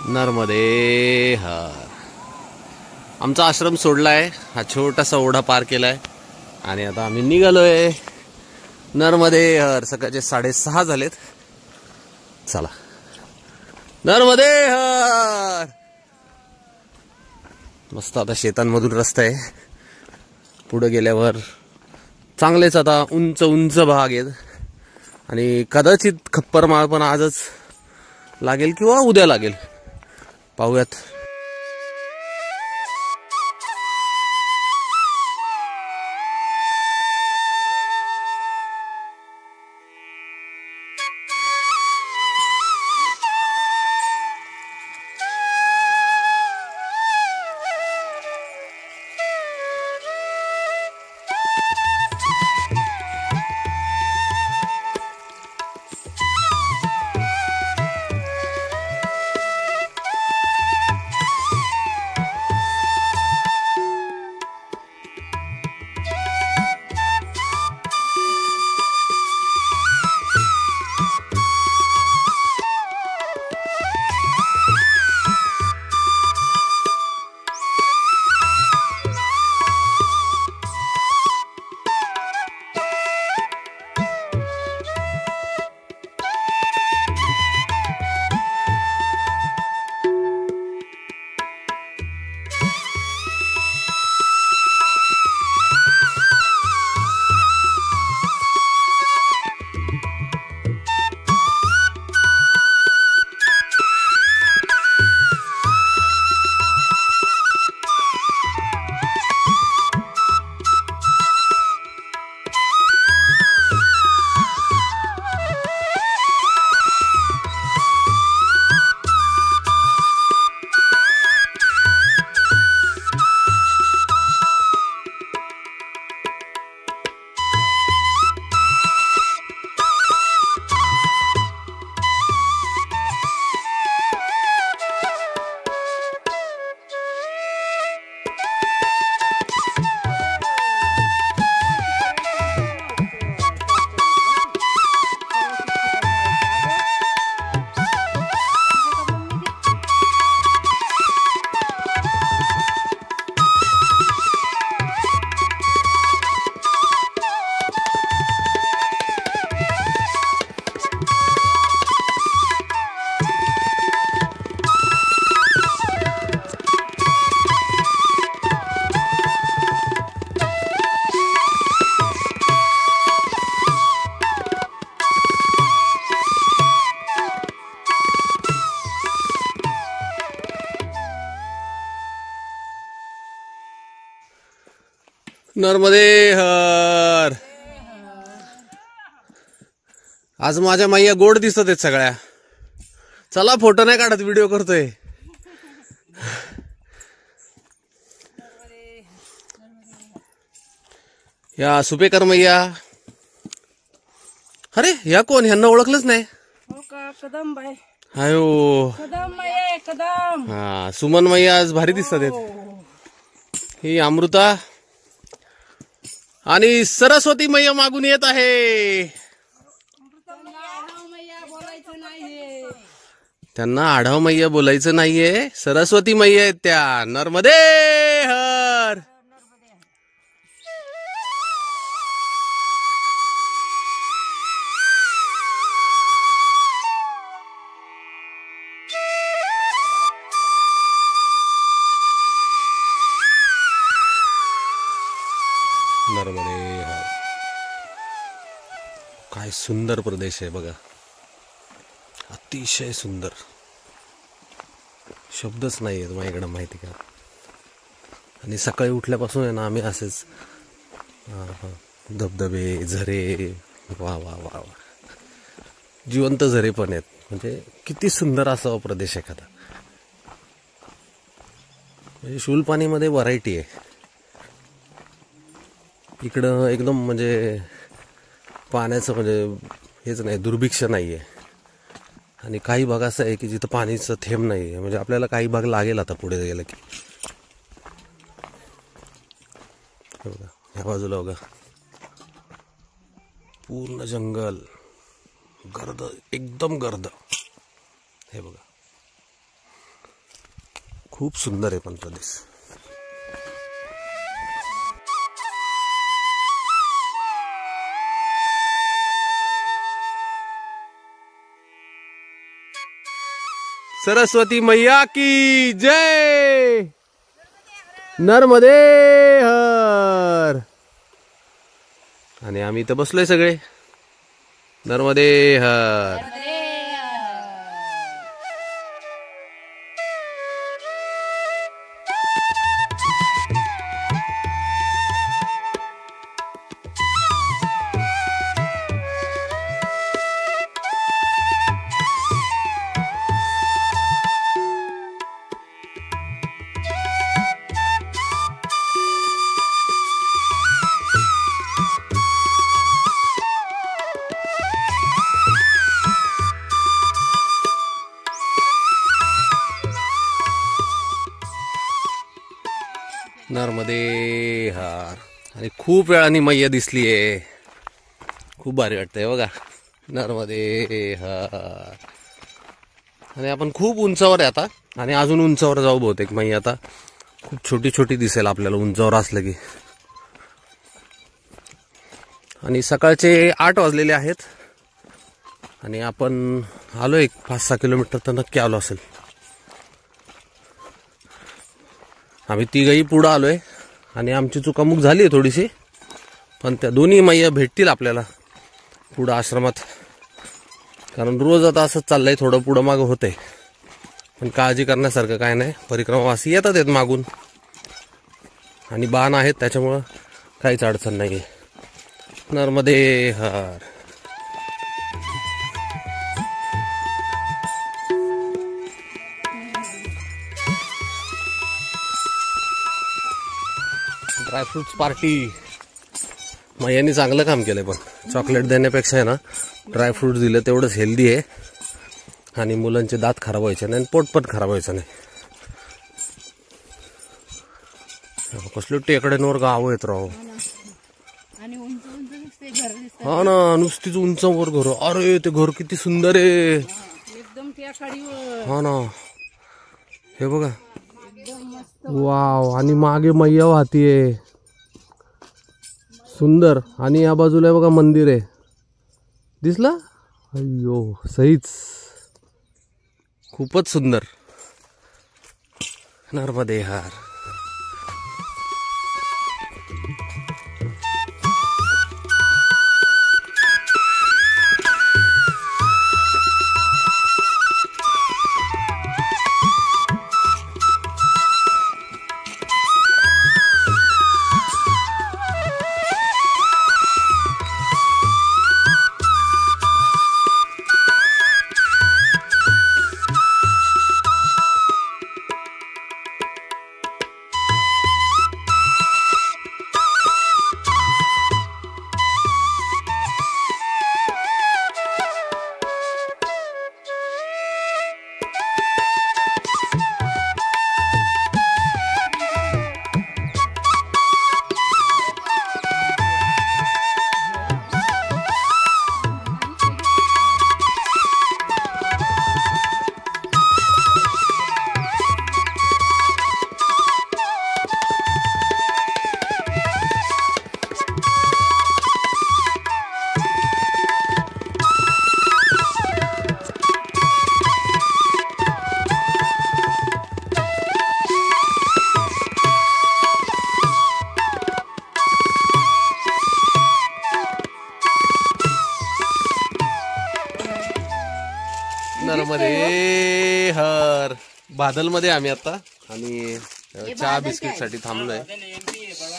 नर्मदे हर. आमचा आश्रम सोडलाय, हा छोटासा ओढा पार केलाय आणि आता आम्ही निघालोय नर्मदे हर. सकाळचे 6:30 झालेत. चला नर्मदे हर. मस्त आता शेतांमधून रस्ता आहे. पुढे गेल्यावर चांगलेच आता उंच उंच भाग आहेत आणि कदाचित खप्परमाळ पण आजच लागेल किंवा उद्या लागेल, पाहूयात. नर्मदे हर. आज माझ्या मैया गोड दिसत आहेत सगळ्या. चला फोटो नाही काढत, व्हिडिओ करतोय. या सुपेकर मैया. अरे या कोण, ह्यांना ओळखलंच नाही. कदम बाय. हायो कदम मैया, कदम. हा सुमन मैया आज भारी दिसत आहेत. ही अमृता आणि सरस्वती मैया मागून येत आहे. त्यांना आढाव मैया बोलायचं नाहीये, सरस्वती मैया आहेत त्या. नर्मदे हर. नर्मदे हर. काय सुंदर प्रदेश आहे बघा, अतिशय सुंदर. शब्दच नाही आहेत माझ्याकडे, माहिती का. आणि सकाळी उठल्यापासून आहे ना आम्ही असेच धबधबे, झरे, वा वा वा वा, जिवंत झरे पण आहेत. म्हणजे किती सुंदर असावा प्रदेश एखादा. म्हणजे शूलपाणीमध्ये व्हरायटी आहे. इकडं एकदम म्हणजे पाण्याचं म्हणजे हेच नाही, दुर्भिक्ष नाही आहे. आणि काही भाग असं आहे की जिथं पाणीचं थेंब नाही आहे. म्हणजे आपल्याला काही भाग लागेल आता पुढे गेलं की. बघा ह्या बाजूला बघा पूर्ण जंगल, गर्द, एकदम गर्द. हे बघा खूप सुंदर आहे पण प्रदेश. सरस्वती मैया की जय. नर्मदे हर. आणि आम्ही इथं बसलोय सगळे. नर्मदे हर. नर्मदे हार. आणि खूप वेळाने मैया दिसलीये. खूप भारी वाटतंय बघा. नर्मदे हार. आणि आपण खूप उंचावर आहे आता. आणि अजून उंचावर जाऊ बहुतेक. मैया आता खूप छोटी छोटी दिसेल आपल्याला उंचावर असलं की. आणि सकाळचे 8 वाजलेले आहेत. आणि आपण आलो एक 5-6 किलोमीटर तर नक्की आलो असेल. आम्ही तिघही पुढं आलोय. आणि आमची चुकामुक झाली आहे थोडीशी. पण त्या दोन्ही मैया भेटतील आपल्याला पुढं आश्रमात. कारण रोज आता असंच चाललंय. थोडं पुढं मागं होतंय. पण काळजी करण्यासारखं काय नाही. परिक्रमावासी येतात आहेत मागून. आणि बाण आहेत त्याच्यामुळं काहीच अडचण नाही. नर्मदे हर. Dry fruits party. मैयानी चांगलं काम केलंय. पण चॉकलेट देण्यापेक्षा आहे ना ड्रायफ्रुट्स दिलं तेवढंच हेल्दी आहे. आणि मुलांचे दात खराब व्हायचे नाही आणि पोट पण खराब व्हायचं नाही. कसले टेकड्यांवर गाव येत राव. हा ना नुसतीच उंचावर घर. अरे ते घर किती सुंदर आहे. एकदम टेकडीवर. हा ना हे बघा. वाव. आणि मागे मैया वाहतीये. सुंदर. आणि या बाजूला बघा मंदिर आहे. दिसलं. अय्यो सहीच. खूपच सुंदर. नर्मदे हार. नर्मदे हर. बादलमध्ये आम्ही आता. आणि चहा बिस्किट साठी थांबलोय.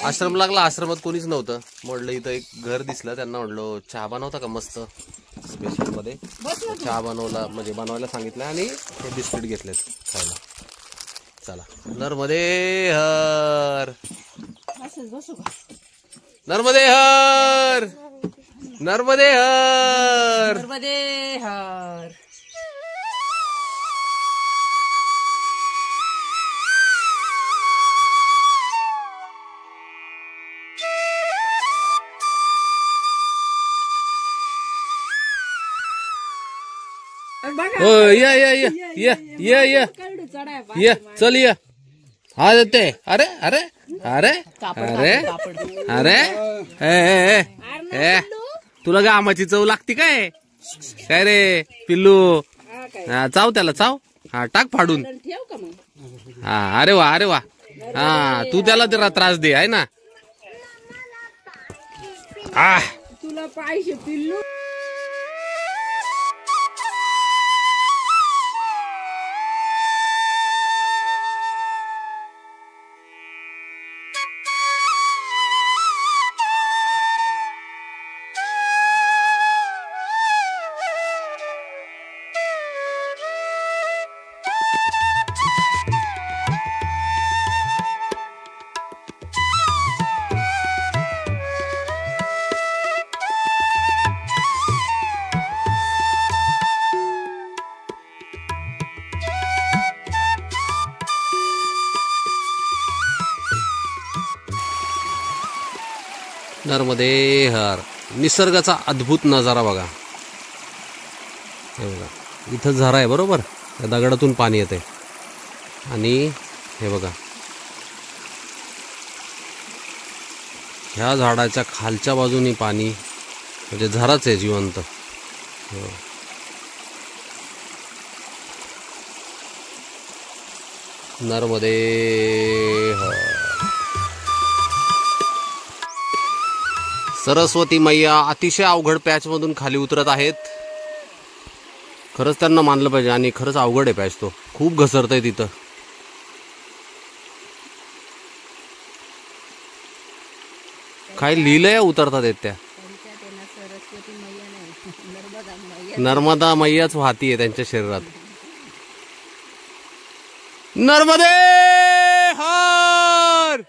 आश्रम लागला. आश्रमात कोणीच नव्हतं. म्हटलं इथं एक घर दिसलं. त्यांना म्हटलं चहा बनवता का मस्त स्पेशल मध्ये. चहा बनवला म्हणजे बनवायला सांगितलं. आणि हे बिस्किट घेतलेत खायला. चला. नर्मदे हर. नर्मदे हर. नर्मदे हर. नर्मदे हर. या या या या या या या चल या. अरे ते अरे अरे अरे अरे अरे ए, ए, ए, तुला गामाची चव लागते काय काय रे पिल्लू चाव त्याला चाव हा टाक फाडून ठेव का मग हा अरे वा हा तू त्याला जरा त्रास दे आहे ना तुला पाहिजे पिल्लू नर्मदे हर निसर्गाचा अद्भुत नजारा बघा हे बघा इथं झरा आहे बरोबर त्या दगडातून पाणी येते आणि हे बघा ह्या झाडाच्या खालच्या बाजूनी पाणी म्हणजे झराच आहे जिवंत नर्मदे हर सरस्वती मैया अतिशय अवघड पॅच मधून खाली उतरत आहेत खरंच त्यांना मानलं पाहिजे आणि खरंच अवघड आहे पॅच तो खूप घसरत आहे तिथं काय लिहिलंय उतरतात आहेत त्या नर्मदा मैयाच वाहती आहे त्यांच्या शरीरात नर्मदे हर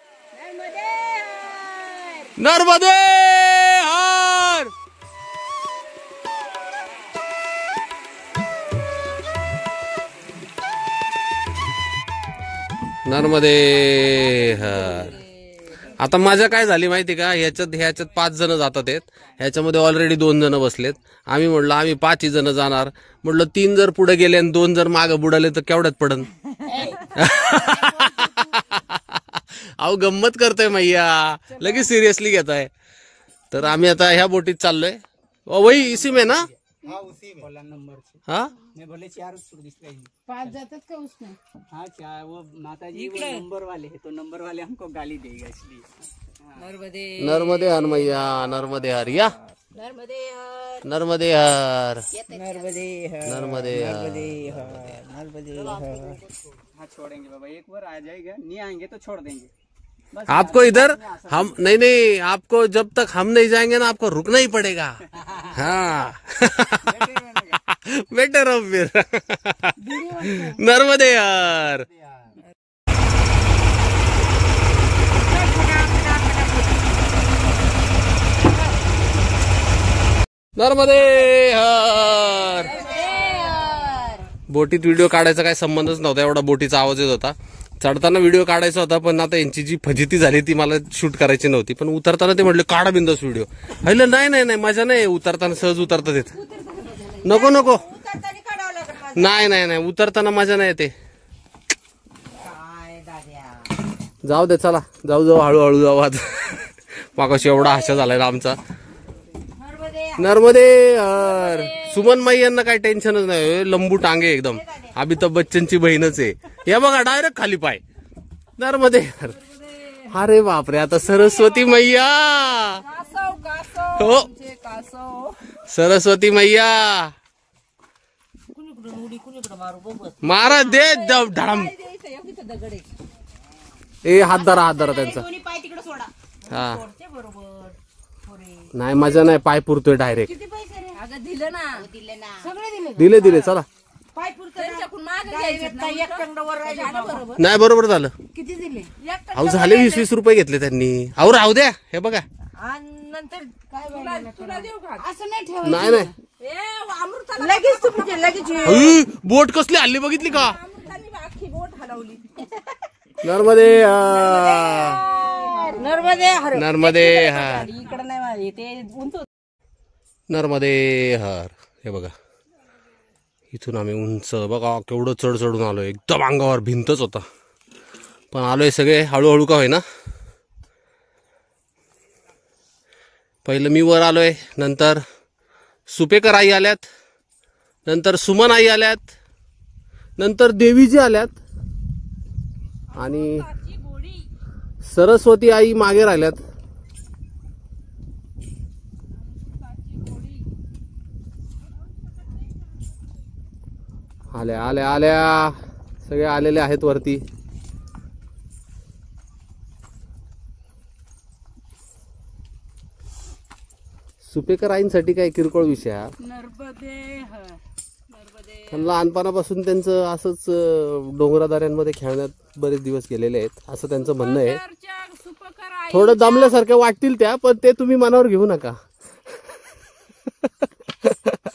नर्मदे हर नर्मदे हर आता मजा काय झाली माहिती का ह्याच्यात 5 जण जातात आहेत ह्याच्यामध्ये ऑलरेडी 2 जण बसलेत आम्ही म्हटलं आम्ही 5 जण जाणार म्हटलं 3 जर पुढे गेले आणि 2 जर मागे बुडाले तर केवढ्यात पडन अहो गंमत करतोय मैया लगेच सिरियसली घेत आहे तर आम्ही आता ह्या बोटीत चाललोय वही इसी में ना हाँ उसी में बोला नंबर से हाँ मैं बोले 4 उसको दिखता ही नहीं 5 जातात का उसमें हाँ क्या वो माता जी वो नंबर वाले है तो नंबर वाले हमको गाली देगा इसलिए नर्मदे नर्मदे हर मैया नर्मदे हर या नर्मदे हर नर्मदे हर नर्मदे नर्मदे नर्मदे हाँ छोड़ेंगे बाबा एक बार आ जाएगा नहीं आएंगे तो छोड़ देंगे आपको इधर हम नहीं आपको जब तक हम नहीं जाएंगे ना आपको रुकना ही पड़ेगा हाँ बेटर हो फिर नर्मदे हर नर्मदे हर बोटीत व्हिडिओ काढायचा काही संबंधच नव्हता एवढा बोटीचा आवाज येत होता चढताना व्हिडिओ काढायचा होता पण आता यांची जी फजिती झाली ती मला शूट करायची नव्हती पण उतरताना ते म्हटले काढा बिंदास व्हिडिओ हल्लं नाही मजा नाही उतरताना सहज उतरतात येत नको नाही उतरताना मजा नाही येते जाऊ दे चला जाऊ हळूहळू जाऊ आज मागाशी एवढा आशा झालाय ना आमचा नर्मदे हर सुमन माई यांना काही टेन्शनच नाही लंबू टांगे एकदम अमिताभ बच्चनची बहीणच आहे हे बघा डायरेक्ट खाली पाय नर्मदे हर अरे बापरे आता सरस्वती मैया हो सरस्वती मैया मारा दे धडम ए हात धरा त्यांचा हा नाही मजा नाही पाय पुरतोय डायरेक्ट दिले चला नाही बरोबर झालं किती दिले अहो झाले 20-20 रुपये घेतले त्यांनी अहो राहू द्या हे बघा नंतर तुला देऊ का असं नाही ठेव नाही लगेच तुमचे लगेच बोट कसली हल्ली बघितली का अख्खी बोट हलवली नर्मदे नर्मदे हर इकडे नाही ते उंच नर्मदे हर हे बघा इथून आम्ही उंच बघा केवढं चढून आलो एकदम अंगावर भिंतच होता पण आलोय सगळे हळूहळू का होईना. पहिलं मी वर आलोय, नंतर सुपेकर आई आल्यात, नंतर सुमन आई आल्यात, नंतर देवीजी आल्यात आणि सरस्वती आई मागे राहिल्यात. आल्या आल्या आल्या सगळे आलेले आहेत वरती. सुपेकर आईंसाठी काय किरकोळ विषय हा. पण लहानपणापासून त्यांचं असंच डोंगरादऱ्यांमध्ये खेळण्यात बरेच दिवस गेलेले आहेत असं त्यांचं म्हणणं आहे. थोडं दमल्यासारख्या वाटतील त्या, पण ते तुम्ही मनावर घेऊ नका.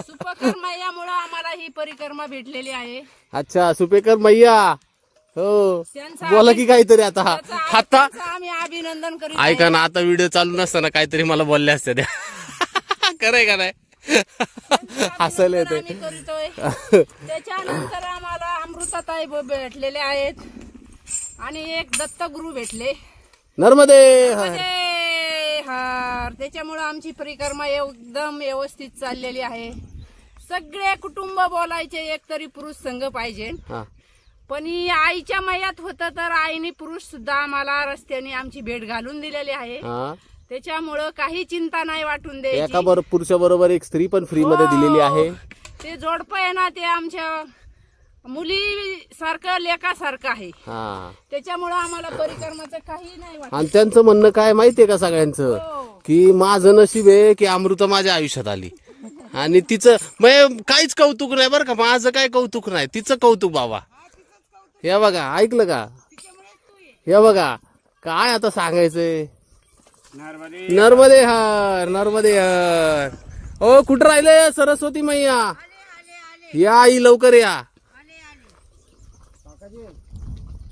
सुपेकर मैयामुळे आम्हाला ही परिक्रमा भेटलेली आहे. अच्छा, सुपेकर मैया. हो, बोला की काहीतरी आता. आता आम्ही अभिनंदन करीत ऐका ना, आता व्हिडिओ चालू नसताना काहीतरी मला बोलल्या असत्या त्या. खरंय का नाही? हसायला येते. आम्ही करतोय. त्याच्यानंतर आम्हाला अमृताताई भेटलेले आहेत आणि एक दत्तगुरु भेटले. नर्मदे हर. त्याच्यामुळे आमची परिक्रमा एकदम व्यवस्थित चाललेली आहे. सगळे कुटुंब बोलायचे, एक तरी पुरुष संघ पाहिजे. पण ही आईच्या मयात होतं तर आईने पुरुष सुद्धा आम्हाला रस्त्याने आमची भेट घालून दिलेली आहे. त्याच्यामुळं काही चिंता नाही वाटून द्यायची. एका पुरुषाबरोबर एक स्त्री पण फ्री मध्ये दिलेली आहे. ते जोडपं आहे ना, ते आमच्या मुली सारखं लेकासारखं आहे. त्याच्यामुळं आम्हाला परिक्रमाचं काही नाही वाटत. आणि त्यांचं म्हणणं काय माहितीये का सगळ्यांचं, की माझं नशीब आहे की अमृता माझ्या आयुष्यात आली. आणि तिचं काहीच कौतुक नाही बरं का, माझं काय कौतुक नाही, तिचं कौतुक बाबा. या बघा, ऐकलं का? या बघा काय आता सांगायचंय. नर्मदे हर, नर्मदे हर. ओ कुठं राहिले सरस्वती मैया? या आई लवकर या.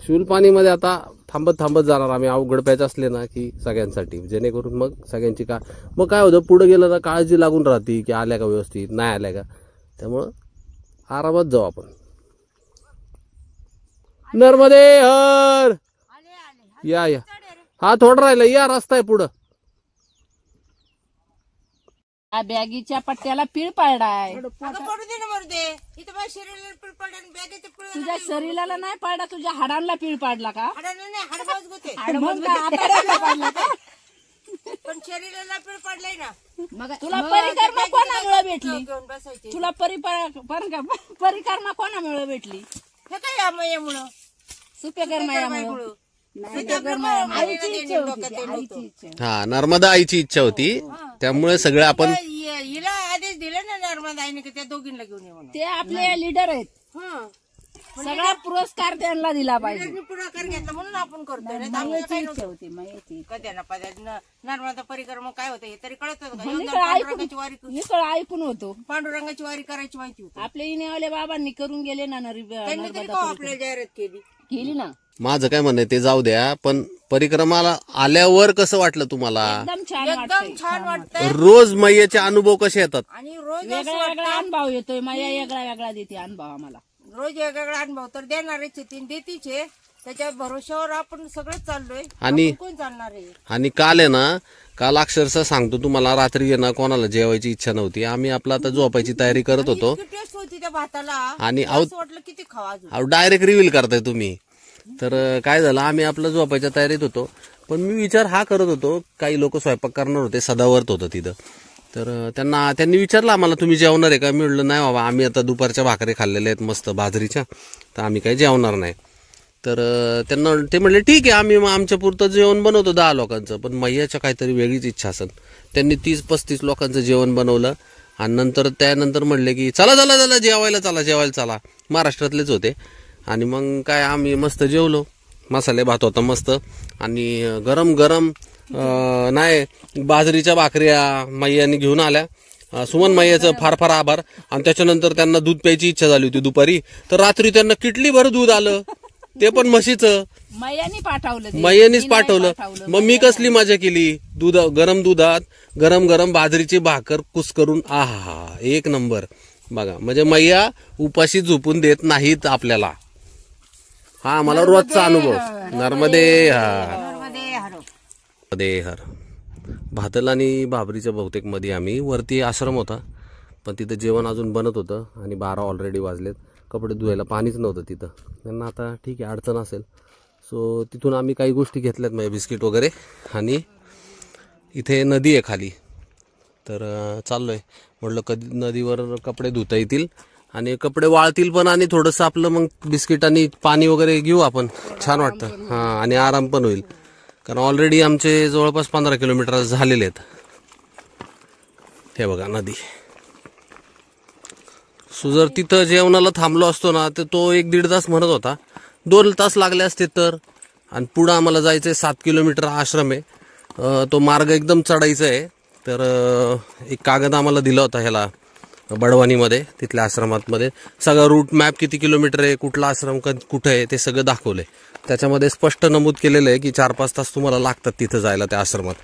शूलपाणीमध्ये आता थांबत थांबत जाणार आम्ही. अवघड पॅच असले ना की सगळ्यांसाठी, जेणेकरून मग सगळ्यांची मग काय होतं, पुढे गेलं ना काळजी लागून राहते की आल्या का व्यवस्थित, नाही आल्या का. त्यामुळं आरामात जाऊ आपण. नर्मदे हर. या या. हा थोडं राहिलं, या रस्ता आहे पुढं. या बॅगीच्या पट्ट्याला पीळ पाडलाय. तुझ्या शरीराला नाही पाडला, तुझ्या हाडांना पीळ पाडला का? पण शरीराला पीळ पडलाय ना. तुला परिक्रमा कोणामुळे भेटली? तुला परिक्रमा कोणामुळे भेटली? हे काय मैयामुळं, सुपेकर मैयामुळे. हा, नर्मदा आईची इच्छा होती, त्यामुळे सगळं आपण हिला आदेश दिला ना नर्मदा आईने, त्या दोघींना घेऊन ये म्हणून. ते आपले लीडर आहेत. सगळा पुरस्कार त्यांना दिला पाहिजे. पुढाकार घेतला म्हणून आपण करतोय. नर्मदा परिक्रमा काय होतं हे तरी कळत होतं. ऐकून होतो. पांडुरंगाची वारी करायची माहिती होती. आपल्या इनेवाले बाबांनी करून गेले ना. आपल्या जाहिरात केली ना. माझं काय म्हणणं ते जाऊ द्या, पण परिक्रमाला आल्यावर कसं वाटलं तुम्हाला? एकदम छान वाटतंय. रोज मैयाचे अनुभव कसे येतात? आणि रोज वेगळा वेगळा अनुभव येतोय. मैया वेगळा वेगळा देते अनुभव आम्हाला. रोज वेगवेगळा अनुभव तर देणारच देतीचे. त्याच्या भरोश्यावर आपण सगळं चाललोय. आणि कोण चालणार आहे? आणि काल आहे ना, काल अक्षरशः सांगतो तुम्हाला, रात्री आहे ना कोणाला जेवायची इच्छा नव्हती. आम्ही आपला आता झोपायची तयारी करत होतो. टेस्ट होती त्या भाताला आणि वाटलं किती खावा. डायरेक्ट रिव्हील करताय तुम्ही. तर काय झालं, आम्ही आपलं झोपायच्या तयारीत होतो. पण मी विचार हा करत होतो, काही लोक स्वयंपाक करणार होते, सदावर्त होतं तिथं. तर त्यांनी विचारलं आम्हाला, तुम्ही जेवणार आहे का? मी म्हटलं नाही बाबा, आम्ही आता दुपारच्या भाकरी खाल्लेल्या आहेत मस्त बाजरीच्या, तर आम्ही काही जेवणार नाही. तर ते म्हणले ठीक आहे, आम्ही आमच्या पुरतं जेवण बनवतो 10 लोकांचं. पण मैयाच्या काहीतरी वेगळीच इच्छा असेल. त्यांनी 30-35 लोकांचं जेवण बनवलं. आणि त्यानंतर म्हणले की चला जेवायला चला. महाराष्ट्रातलेच होते. आणि मग काय आम्ही मस्त जेवलो. मसाले भात होता मस्त. आणि गरम गरम नाही बाजरीच्या भाकऱ्या मैयाने घेऊन आल्या. सुमन मैयाचं फार फार आभार. आणि त्याच्यानंतर त्यांना दूध प्यायची इच्छा झाली होती दुपारी. तर रात्री त्यांना किटलीभर दूध आलं, ते पण म्हशीचं. मैयानीच पाठवलं. मग मी कसली मजा केली. गरम दुधात गरम गरम बाजरीची भाकर कुस्करून, आहा एक नंबर. बघा, म्हणजे मैया उपाशी झोपून देत नाहीत आपल्याला. हा मला रोजचा अनुभव नर्मदे हर नर्मदे हर. नर्मदे हर. भातल आणि बाबरीच्या बहुतेक मध्ये आम्ही वरती आश्रम होता, पण तिथं जेवण अजून बनत होतं आणि 12 ऑलरेडी वाजलेत. कपडे धुवायला पाणीच नव्हतं तिथं. त्यांना आता ठीक आहे अडचण असेल, सो तिथून आम्ही काही गोष्टी घेतल्यात म्हणजे बिस्किट वगैरे. आणि इथे नदी आहे खाली, तर चाललोय म्हटलं कधी नदीवर कपडे धुता येतील आणि कपडे वाळतील पण, आणि थोडंसं आपलं मग बिस्किट आणि पाणी वगैरे घेऊ आपण, छान वाटतं. हां, आणि आराम पण होईल, कारण ऑलरेडी आमचे जवळपास 15 किलोमीटर झालेले आहेत. हे बघा नदी. सो जर तिथं जेवणाला थांबलो असतो ना तर तो 1-1.5 तास म्हणत होता, 2 तास लागले असते तर. आणि पुढं आम्हाला जायचंय 7 किलोमीटर आश्रम आहे. तो मार्ग एकदम चढायचा आहे. तर एक कागद आम्हाला दिला होता ह्याला बडवानीमध्ये, तिथल्या आश्रमातमध्ये सगळं रूट मॅप, किती किलोमीटर आहे, कुठला आश्रम कुठं आहे ते सगळं दाखवलंय. त्याच्यामध्ये स्पष्ट नमूद केलेलं आहे की 4-5 तास तुम्हाला लागतात तिथं जायला त्या आश्रमात.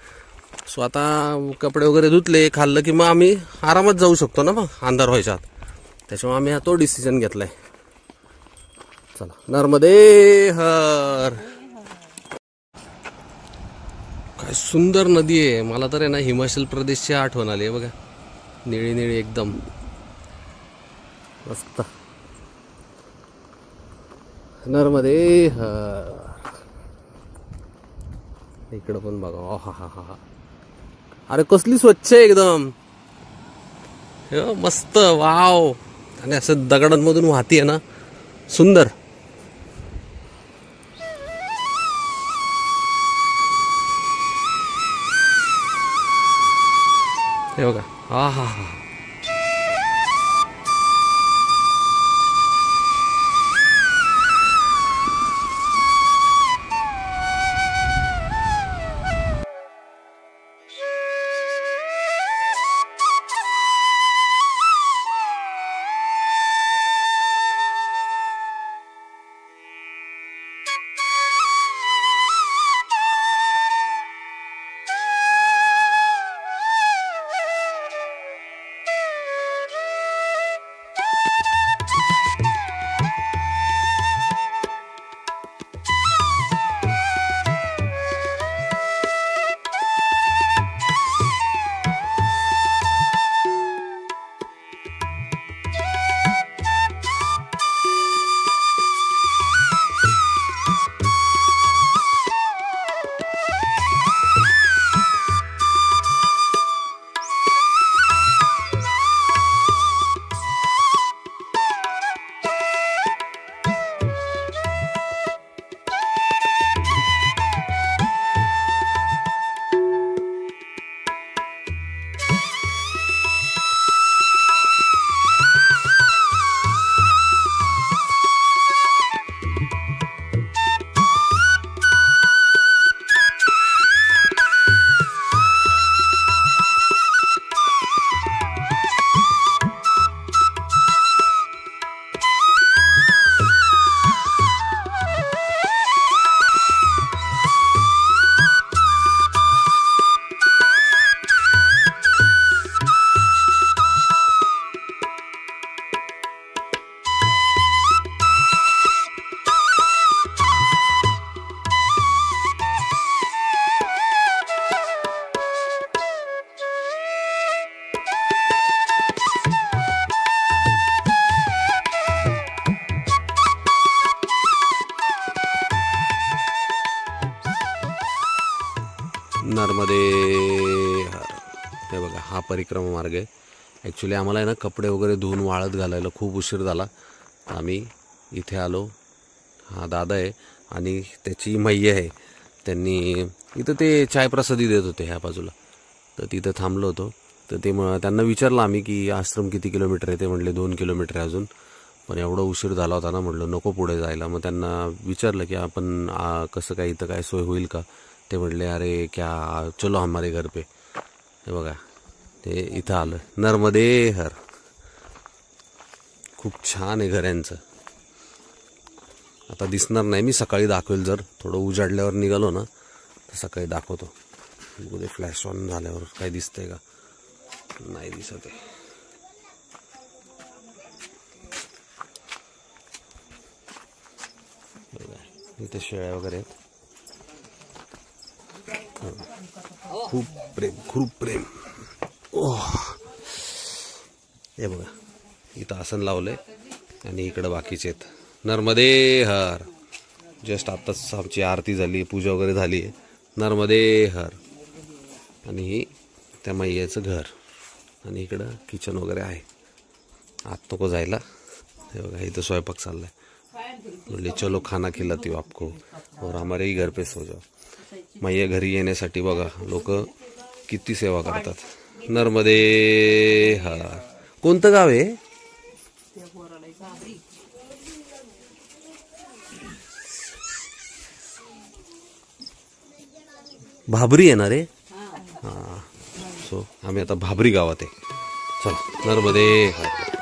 सो आता कपडे वगैरे धुतले, खाल्लं की मग आम्ही आरामात जाऊ शकतो ना, मग अंधार व्हायच्या आत. त्याच्यामुळे आम्ही तो डिसिजन घेतलाय. चला, नर्मदे हर. काय सुंदर नदी आहे. मला तर आहे ना हिमाचल प्रदेशची आठवण आली आहे बघा, निळी निळी एकदम मस्त. नर्मदे हर. इकडं पण बघा, हा हा हा. अरे कसली स्वच्छ आहे एकदम, मस्त, वाव. आणि असं दगडांमधून वाहती आहे ना, सुंदर. हे बघा, हा हा हा. नर्मदे हर. हे बघा, हा परिक्रमा मार्ग आहे. ॲक्च्युली आम्हाला आहे ना कपडे वगैरे धुवून वाळत घालायला खूप उशीर झाला. आम्ही इथे आलो. हा दादा आहे आणि त्याची मैया आहे. त्यांनी इथं ते चायप्रसादी देत होते ह्या बाजूला, तर तिथं थांबलो होतो. तर ते त्यांना विचारलं आम्ही की आश्रम किती किलोमीटर आहे. ते म्हटले 2 किलोमीटर आहे अजून, पण एवढा उशीर झाला होता ना, म्हटलं नको पुढे जायला. मग त्यांना विचारलं की आपण कसं काय, इथं काय सोय होईल का. ते म्हटले अरे क्या, चलो हमारे घर पे. हे बघा, ते इथं आलं. नर्मदे हर. खूप छान आहे घर यांचं. आता दिसणार नाही, मी सकाळी दाखवेल. जर थोडं उजाडल्यावर निघालो ना तर सकाळी दाखवतो. उद्या फ्लॅश ऑन झाल्यावर काय दिसतंय का, नाही दिसत आहे. इथे शेळ्या वगैरे आहेत. खूप प्रेम. ओह, हे बघा इथं आसन लावलंय आणि इकडं बाकीचे आहेत. नर्मदे हर. जस्ट आत्ताच आमची आरती झाली, पूजा वगैरे झाली आहे. नर्मदे हर. आणि ही त्या मैयाचं घर. आणि इकडं किचन वगैरे आहे. आत नको जायला. हे बघा इथं स्वयंपाक चाललाय. बोले चलो खाना खिलाती हूँ आपको और हमारे ही घर पे सो जाओ. मैया घरी येण्यासाठी बघा लोक किती सेवा करतात. नर्मदे हर. कोणतं गाव आहे? भाबरी येणार आहे. हा, सो आम्ही आता भाबरी गावात आहे. चला नर्मदे हर.